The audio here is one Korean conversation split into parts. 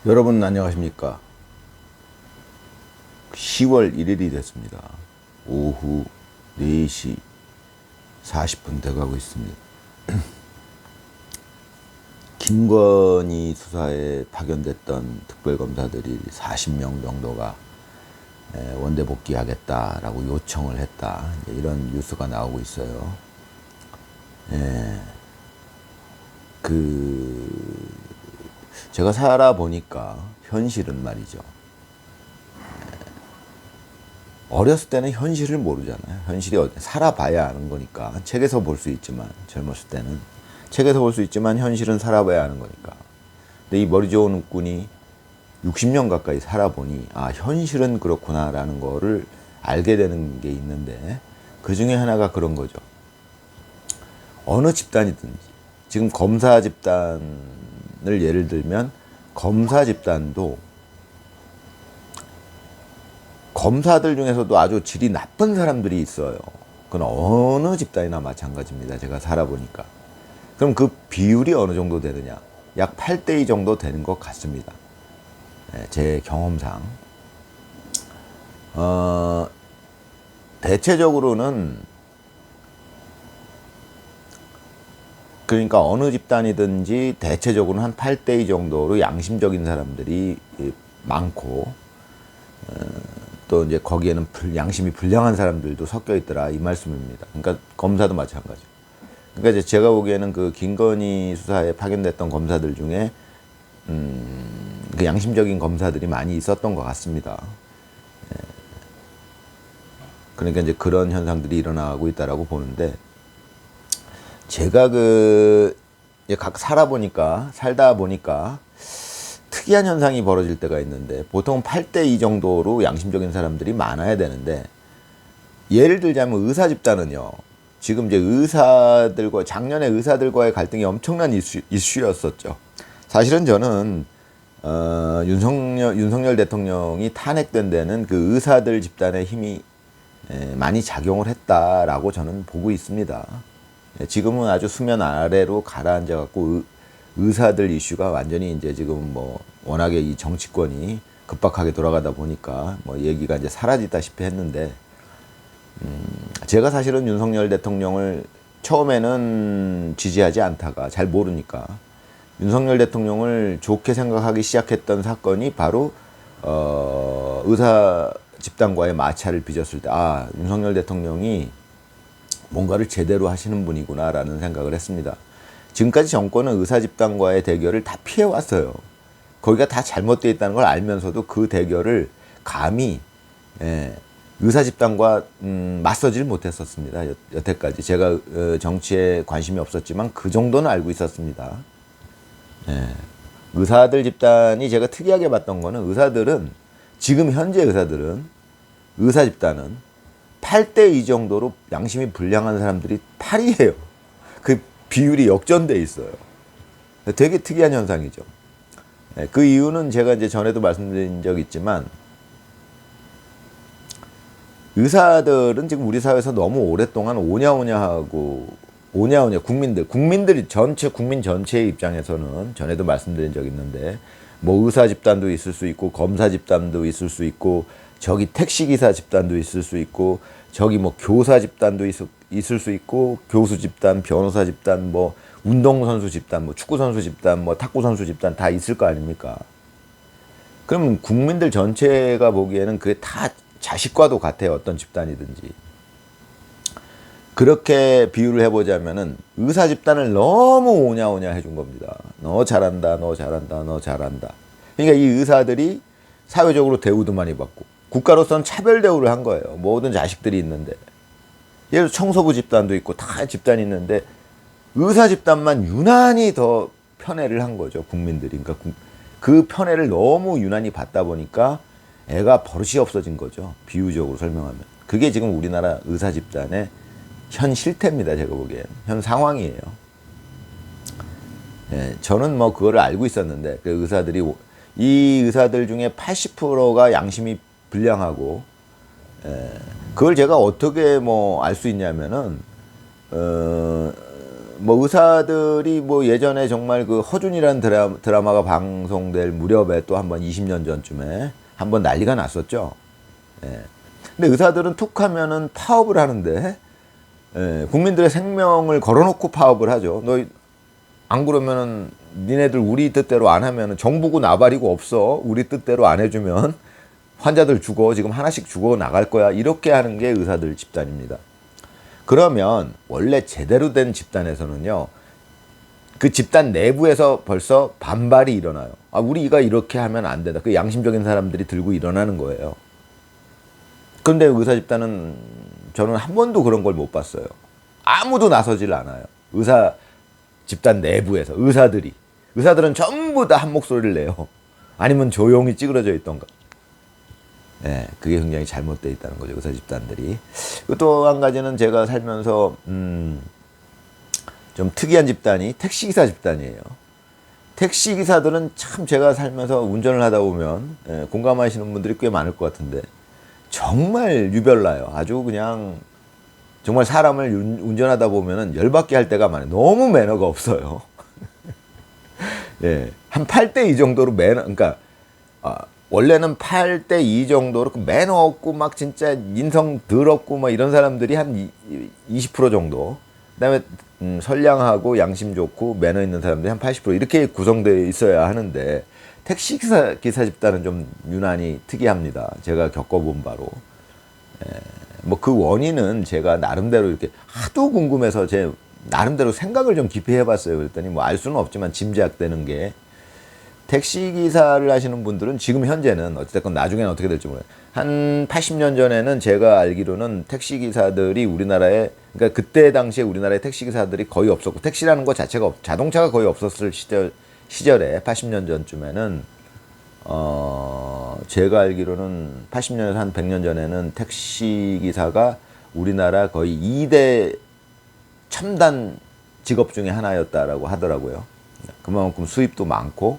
여러분 안녕하십니까? 10월 1일이 됐습니다. 오후 4시 40분 돼가고 있습니다. 김건희 수사에 파견됐던 특별검사들이 40명 정도가 원대 복귀하겠다라고 요청을 했다. 이런 뉴스가 나오고 있어요. 제가 살아보니까 현실은 말이죠. 어렸을 때는 현실을 모르잖아요. 현실이 살아봐야 아는 거니까. 책에서 볼 수 있지만, 젊었을 때는. 책에서 볼 수 있지만 현실은 살아봐야 아는 거니까. 근데 이 머리 좋은 꾼이 60년 가까이 살아보니, 아, 현실은 그렇구나라는 거를 알게 되는 게 있는데, 그 중에 하나가 그런 거죠. 어느 집단이든지, 지금 검사 집단을 예를 들면, 검사 집단도 검사들 중에서도 아주 질이 나쁜 사람들이 있어요. 그건 어느 집단이나 마찬가지입니다. 제가 살아보니까. 그럼 그 비율이 어느 정도 되느냐? 약 8대2 정도 되는 것 같습니다. 제 경험상. 대체적으로는, 그러니까 어느 집단이든지 대체적으로는 한 8대2 정도로 양심적인 사람들이 많고, 또 이제 거기에는 양심이 불량한 사람들도 섞여 있더라, 이 말씀입니다. 그러니까 검사도 마찬가지. 그러니까 이제 제가 보기에는 그 김건희 수사에 파견됐던 검사들 중에 그 양심적인 검사들이 많이 있었던 것 같습니다. 그러니까 이제 그런 현상들이 일어나고 있다라고 보는데, 제가 살다 보니까 특이한 현상이 벌어질 때가 있는데, 보통 8대2 정도로 양심적인 사람들이 많아야 되는데, 예를 들자면 의사 집단은요, 지금 이제 작년에 의사들과의 갈등이 엄청난 이슈였었죠. 사실은 저는, 윤석열 대통령이 탄핵된 데는 그 의사들 집단의 힘이 많이 작용을 했다라고 저는 보고 있습니다. 지금은 아주 수면 아래로 가라앉아갖고 의사들 이슈가 완전히 이제 지금 뭐 워낙에 이 정치권이 급박하게 돌아가다 보니까 뭐 얘기가 이제 사라지다시피 했는데, 제가 사실은 윤석열 대통령을 처음에는 지지하지 않다가 잘 모르니까 윤석열 대통령을 좋게 생각하기 시작했던 사건이 바로 의사 집단과의 마찰을 빚었을 때, 아, 윤석열 대통령이 뭔가를 제대로 하시는 분이구나라는 생각을 했습니다. 지금까지 정권은 의사 집단과의 대결을 다 피해왔어요. 거기가 다 잘못되어 있다는 걸 알면서도 그 대결을 감히 의사 집단과 맞서질 못했었습니다. 여태까지. 제가 정치에 관심이 없었지만 그 정도는 알고 있었습니다. 의사들 집단이 제가 특이하게 봤던 거는, 지금 현재 의사 집단은 8대2 정도로 양심이 불량한 사람들이 8이에요. 그 비율이 역전돼 있어요. 되게 특이한 현상이죠. 그 이유는 제가 이제 전에도 말씀드린 적 있지만, 의사들은 지금 우리 사회에서 너무 오랫동안 국민 전체의 입장에서는, 전에도 말씀드린 적 있는데, 뭐 의사 집단도 있을 수 있고, 검사 집단도 있을 수 있고, 저기 택시기사 집단도 있을 수 있고, 저기 뭐 교사 집단도 있을 수 있고, 교수 집단, 변호사 집단, 뭐 운동선수 집단, 뭐 축구선수 집단, 뭐 탁구선수 집단 다 있을 거 아닙니까? 그러면 국민들 전체가 보기에는 그게 다 자식과도 같아요. 어떤 집단이든지. 그렇게 비유를 해보자면은 의사 집단을 너무 오냐오냐 해준 겁니다. 너 잘한다, 너 잘한다, 너 잘한다. 그러니까 이 의사들이 사회적으로 대우도 많이 받고, 국가로서는 차별 대우를 한 거예요. 모든 자식들이 있는데. 예를 들어 청소부 집단도 있고 다 집단이 있는데, 의사 집단만 유난히 더 편애를 한 거죠, 국민들이. 그러니까 그 편애를 너무 유난히 받다 보니까 애가 버릇이 없어진 거죠, 비유적으로 설명하면. 그게 지금 우리나라 의사 집단의 현 실태입니다, 제가 보기엔. 현 상황이에요. 저는 뭐 그거를 알고 있었는데, 이 의사들 중에 80%가 양심이 불량하고, 그걸 제가 어떻게 뭐 알 수 있냐면은, 뭐 의사들이 뭐 예전에 정말 그 허준이라는 드라마가 방송될 무렵에 또 한번 20년 전쯤에 한번 난리가 났었죠. 예. 근데 의사들은 툭 하면은 파업을 하는데, 예, 국민들의 생명을 걸어놓고 파업을 하죠. 너 안 그러면은 니네들 우리 뜻대로 안 하면은 정부고 나발이고 없어. 우리 뜻대로 안 해주면 환자들 죽어. 지금 하나씩 죽어 나갈 거야. 이렇게 하는 게 의사들 집단입니다. 그러면 원래 제대로 된 집단에서는요, 그 집단 내부에서 벌써 반발이 일어나요. 아, 우리가 이렇게 하면 안 된다. 그 양심적인 사람들이 들고 일어나는 거예요. 그런데 의사 집단은 저는 한 번도 그런 걸 못 봤어요. 아무도 나서질 않아요. 의사 집단 내부에서 의사들은 전부 다 한 목소리를 내요. 아니면 조용히 찌그러져 있던가. 네, 그게 굉장히 잘못되어 있다는 거죠, 의사 집단들이. 또 한 가지는 제가 살면서 좀 특이한 집단이 택시기사 집단이에요. 택시기사들은 참 제가 살면서 운전을 하다 보면, 예, 공감하시는 분들이 꽤 많을 것 같은데 정말 유별나요. 아주 그냥 정말 사람을 운전하다 보면은 열받게 할 때가 많아요. 너무 매너가 없어요. 예, 한 8대2 정도로 그러니까 원래는 8대2 정도로 그 매너 없고 막 진짜 인성 더럽고 막 이런 사람들이 한 20% 정도. 그다음에 선량하고 양심 좋고 매너 있는 사람들이 한 80% 이렇게 구성되어 있어야 하는데 택시기사 집단은 좀 유난히 특이합니다. 제가 겪어본 바로. 뭐 그 원인은 제가 나름대로 이렇게 하도 궁금해서 제 나름대로 생각을 좀 깊이 해봤어요. 그랬더니 뭐 알 수는 없지만 짐작되는 게, 택시기사를 하시는 분들은 지금 현재는 어찌됐건 나중에는 어떻게 될지 몰라요. 한 80년 전에는 제가 알기로는 택시기사들이 우리나라에, 그러니까 그때 당시에 우리나라에 택시기사들이 거의 없었고, 택시라는 것 자체가 자동차가 거의 없었을 시절에 80년 전쯤에는 제가 알기로는 80년에서 한 100년 전에는 택시기사가 우리나라 거의 2대 첨단 직업 중에 하나였다라고 하더라고요. 그만큼 수입도 많고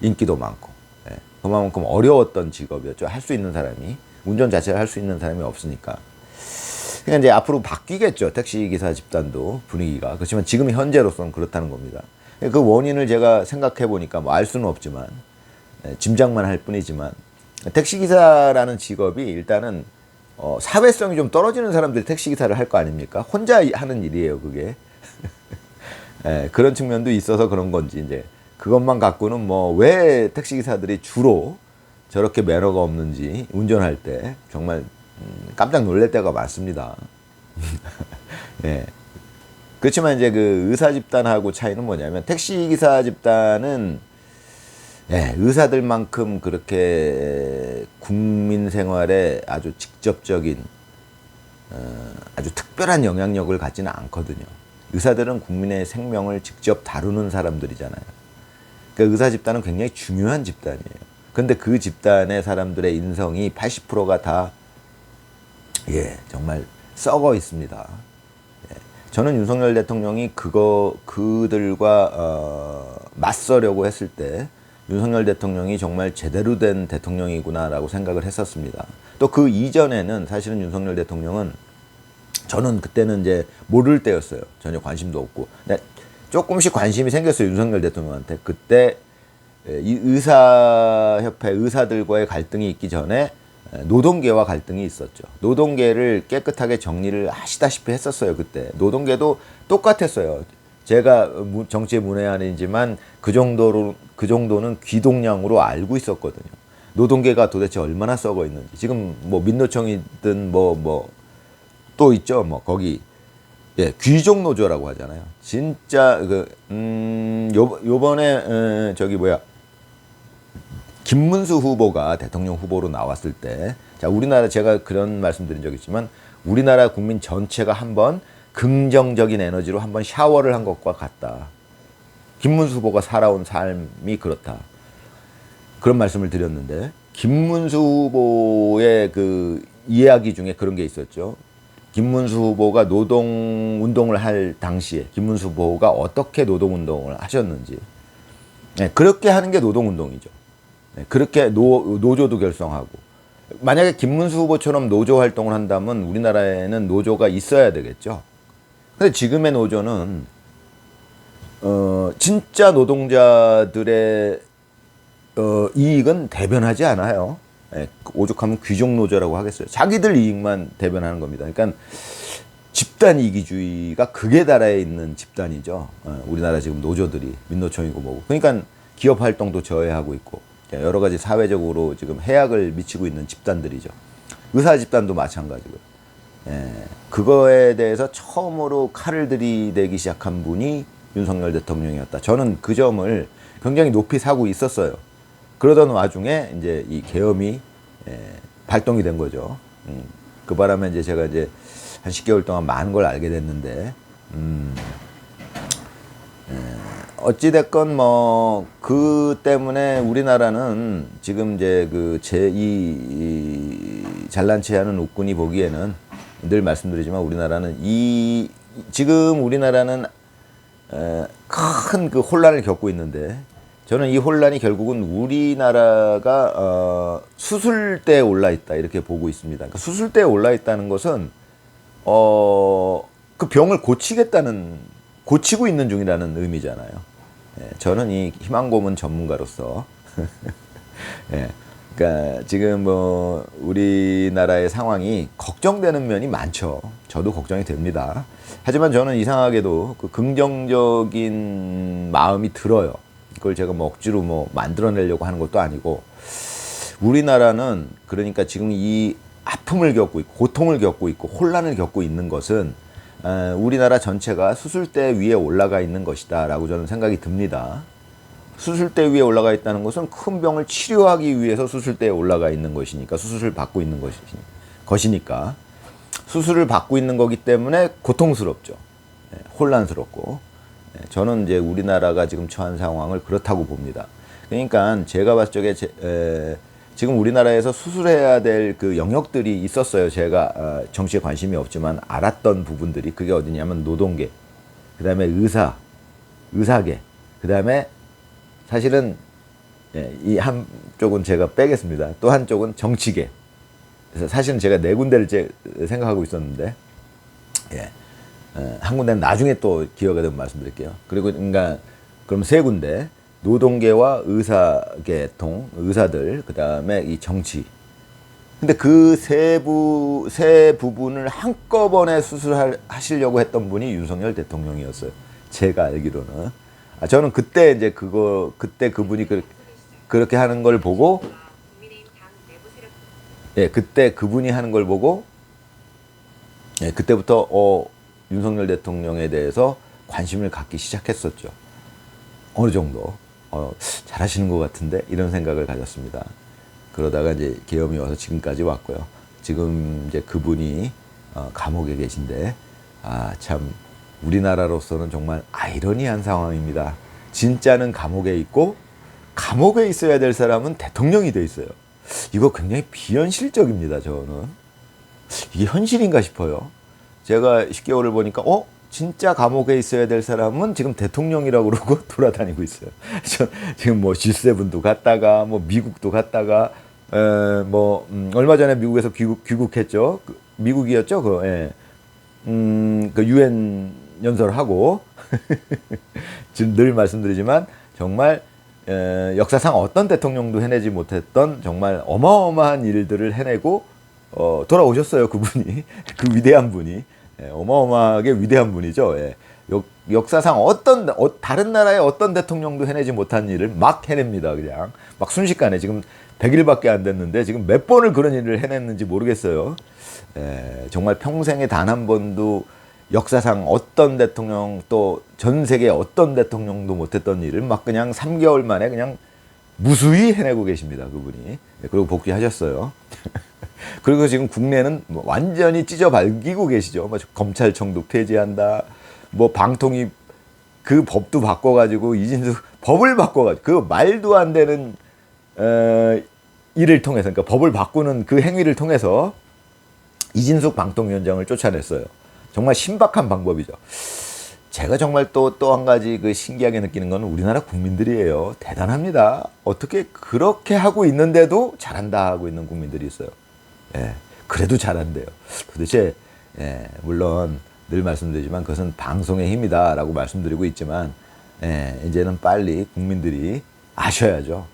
인기도 많고, 예, 그만큼 어려웠던 직업이었죠. 할 수 있는 사람이, 운전 자체를 할 수 있는 사람이 없으니까. 그러니까 이제 앞으로 바뀌겠죠. 택시기사 집단도 분위기가. 그렇지만 지금 현재로서는 그렇다는 겁니다. 그 원인을 제가 생각해 보니까 뭐 알 수는 없지만, 짐작만 할 뿐이지만, 택시기사라는 직업이 일단은 사회성이 좀 떨어지는 사람들이 택시기사를 할 거 아닙니까? 혼자 하는 일이에요, 그게. 그런 측면도 있어서 그런 건지, 이제 그것만 갖고는 뭐 왜 택시기사들이 주로 저렇게 매너가 없는지 운전할 때 정말 깜짝 놀랄 때가 많습니다. 예. 그렇지만 이제 그 의사 집단하고 차이는 뭐냐면, 택시기사 집단은, 예, 의사들만큼 그렇게 국민 생활에 아주 직접적인, 아주 특별한 영향력을 갖지는 않거든요. 의사들은 국민의 생명을 직접 다루는 사람들이잖아요. 그러니까 의사 집단은 굉장히 중요한 집단이에요. 근데 그 집단의 사람들의 인성이 80%가 다, 예, 정말 썩어 있습니다. 예. 저는 윤석열 대통령이 그들과 맞서려고 했을 때 윤석열 대통령이 정말 제대로 된 대통령이구나라고 생각을 했었습니다. 또 그 이전에는 사실은 윤석열 대통령은, 저는 그때는 이제 모를 때였어요. 전혀 관심도 없고. 근데 조금씩 관심이 생겼어요, 윤석열 대통령한테. 그때 이 의사협회 의사들과의 갈등이 있기 전에 노동계와 갈등이 있었죠. 노동계를 깨끗하게 정리를 하시다시피 했었어요, 그때. 노동계도 똑같았어요. 제가 정치의 문외한이지만 그 정도는 귀동량으로 알고 있었거든요. 노동계가 도대체 얼마나 썩어 있는지. 지금 뭐 민노총이든 또 있죠. 뭐 거기, 예, 귀족 노조라고 하잖아요. 진짜 요번에 김문수 후보가 대통령 후보로 나왔을 때, 자, 우리나라, 제가 그런 말씀드린 적 있지만 우리나라 국민 전체가 한번 긍정적인 에너지로 한번 샤워를 한 것과 같다. 김문수 후보가 살아온 삶이 그렇다. 그런 말씀을 드렸는데, 김문수 후보의 그 이야기 중에 그런 게 있었죠. 김문수 후보가 노동운동을 할 당시에 김문수 후보가 어떻게 노동운동을 하셨는지. 네, 그렇게 하는 게 노동운동이죠. 네, 그렇게 노조도 결성하고. 만약에 김문수 후보처럼 노조 활동을 한다면 우리나라에는 노조가 있어야 되겠죠. 근데 지금의 노조는 진짜 노동자들의 이익은 대변하지 않아요. 예, 오죽하면 귀족노조라고 하겠어요. 자기들 이익만 대변하는 겁니다. 그러니까 집단 이기주의가 극에 달해 있는 집단이죠. 우리나라 지금 노조들이 민노총이고 뭐고. 그러니까 기업 활동도 저해하고 있고 여러 가지 사회적으로 지금 해악을 미치고 있는 집단들이죠. 의사 집단도 마찬가지고요. 예, 그거에 대해서 처음으로 칼을 들이대기 시작한 분이 윤석열 대통령이었다. 저는 그 점을 굉장히 높이 사고 있었어요. 그러던 와중에 이제 이 계엄이 발동이 된 거죠. 그 바람에 이제 제가 이제 한 10개월 동안 많은 걸 알게 됐는데, 어찌됐건 뭐, 그 때문에 우리나라는 지금 이제 그 잘난 체 하는 옥군이 보기에는 늘 말씀드리지만 지금 우리나라는 큰 그 혼란을 겪고 있는데, 저는 이 혼란이 결국은 우리나라가 수술대에 올라 있다 이렇게 보고 있습니다. 그러니까 수술대에 올라 있다는 것은 그 병을 고치고 있는 중이라는 의미잖아요. 예, 저는 이 희망고문 전문가로서 예, 그러니까 지금 뭐 우리나라의 상황이 걱정되는 면이 많죠. 저도 걱정이 됩니다. 하지만 저는 이상하게도 그 긍정적인 마음이 들어요. 그걸 제가 뭐 억지로 뭐 만들어내려고 하는 것도 아니고, 우리나라는 그러니까 지금 이 아픔을 겪고 있고 고통을 겪고 있고 혼란을 겪고 있는 것은 우리나라 전체가 수술대 위에 올라가 있는 것이다 라고 저는 생각이 듭니다. 수술대 위에 올라가 있다는 것은 큰 병을 치료하기 위해서 수술대에 올라가 있는 것이니까, 수술을 받고 있는 것이니까 수술을 받고 있는 거기 때문에 고통스럽죠. 혼란스럽고. 저는 이제 우리나라가 지금 처한 상황을 그렇다고 봅니다. 그러니까 제가 봤을 적에 지금 우리나라에서 수술해야 될 그 영역들이 있었어요. 제가 정치에 관심이 없지만 알았던 부분들이, 그게 어디냐면 노동계, 그 다음에 의사계, 그 다음에 사실은 이 한쪽은 제가 빼겠습니다. 또 한쪽은 정치계. 그래서 사실은 제가 네 군데를 생각하고 있었는데, 한 군데는 나중에 또 기회가 되면 말씀드릴게요. 그리고 그러니까 그럼 세 군데, 노동계와 의사계통, 의사들, 그 다음에 이 정치. 근데 그 세 부분을 한꺼번에 수술하시려고 했던 분이 윤석열 대통령이었어요. 제가 알기로는. 저는 그때 이제 그때 그분이 그렇게 하는 걸 보고, 그때 그분이 하는 걸 보고, 그때부터 윤석열 대통령에 대해서 관심을 갖기 시작했었죠. 어느 정도 잘하시는 것 같은데 이런 생각을 가졌습니다. 그러다가 이제 계엄이 와서 지금까지 왔고요. 지금 이제 그분이 감옥에 계신데, 참 우리나라로서는 정말 아이러니한 상황입니다. 진짜는 감옥에 있고 감옥에 있어야 될 사람은 대통령이 돼 있어요. 이거 굉장히 비현실적입니다. 저는 이게 현실인가 싶어요. 제가 10개월을 보니까 진짜 감옥에 있어야 될 사람은 지금 대통령이라고 그러고 돌아다니고 있어요. 지금 뭐 G7도 갔다가 뭐 미국도 갔다가 얼마 전에 미국에서 귀국했죠. 미국이었죠. 그 유엔 연설을 하고 지금 늘 말씀드리지만 정말 역사상 어떤 대통령도 해내지 못했던 정말 어마어마한 일들을 해내고 돌아오셨어요. 그분이 그 위대한 분이. 어마어마하게 위대한 분이죠. 역사상 다른 나라의 어떤 대통령도 해내지 못한 일을 막 해냅니다. 그냥 막 순식간에 지금 100일밖에 안 됐는데 지금 몇 번을 그런 일을 해냈는지 모르겠어요. 정말 평생에 단 한 번도 역사상 어떤 대통령, 또 전 세계 어떤 대통령도 못했던 일을 막 그냥 3개월 만에 그냥 무수히 해내고 계십니다. 그분이. 그리고 복귀하셨어요. 그리고 지금 국내는 완전히 찢어발기고 계시죠. 검찰청도 폐지한다. 뭐 방통위 그 법도 바꿔가지고 이진숙 법을 바꿔가지고 그 말도 안 되는 일을 통해서, 그러니까 법을 바꾸는 그 행위를 통해서 이진숙 방통위원장을 쫓아냈어요. 정말 신박한 방법이죠. 제가 정말 또 한 가지 그 신기하게 느끼는 건 우리나라 국민들이에요. 대단합니다. 어떻게 그렇게 하고 있는데도 잘한다 하고 있는 국민들이 있어요. 그래도 잘한대요. 도대체 물론 늘 말씀드리지만 그것은 방송의 힘이다라고 말씀드리고 있지만 이제는 빨리 국민들이 아셔야죠.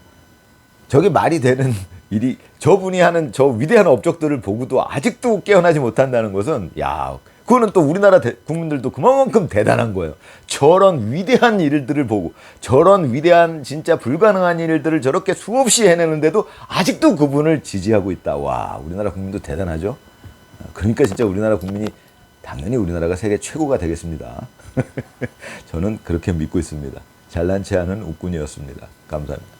저게 말이 되는 일이, 저분이 하는 저 위대한 업적들을 보고도 아직도 깨어나지 못한다는 것은, 야, 그거는 또 우리나라 국민들도 그만큼 대단한 거예요. 저런 위대한 일들을 보고, 저런 위대한 진짜 불가능한 일들을 저렇게 수없이 해내는데도 아직도 그분을 지지하고 있다. 와, 우리나라 국민도 대단하죠. 그러니까 진짜 우리나라 국민이 당연히 우리나라가 세계 최고가 되겠습니다. 저는 그렇게 믿고 있습니다. 잘난 체 하는 웃군이었습니다. 감사합니다.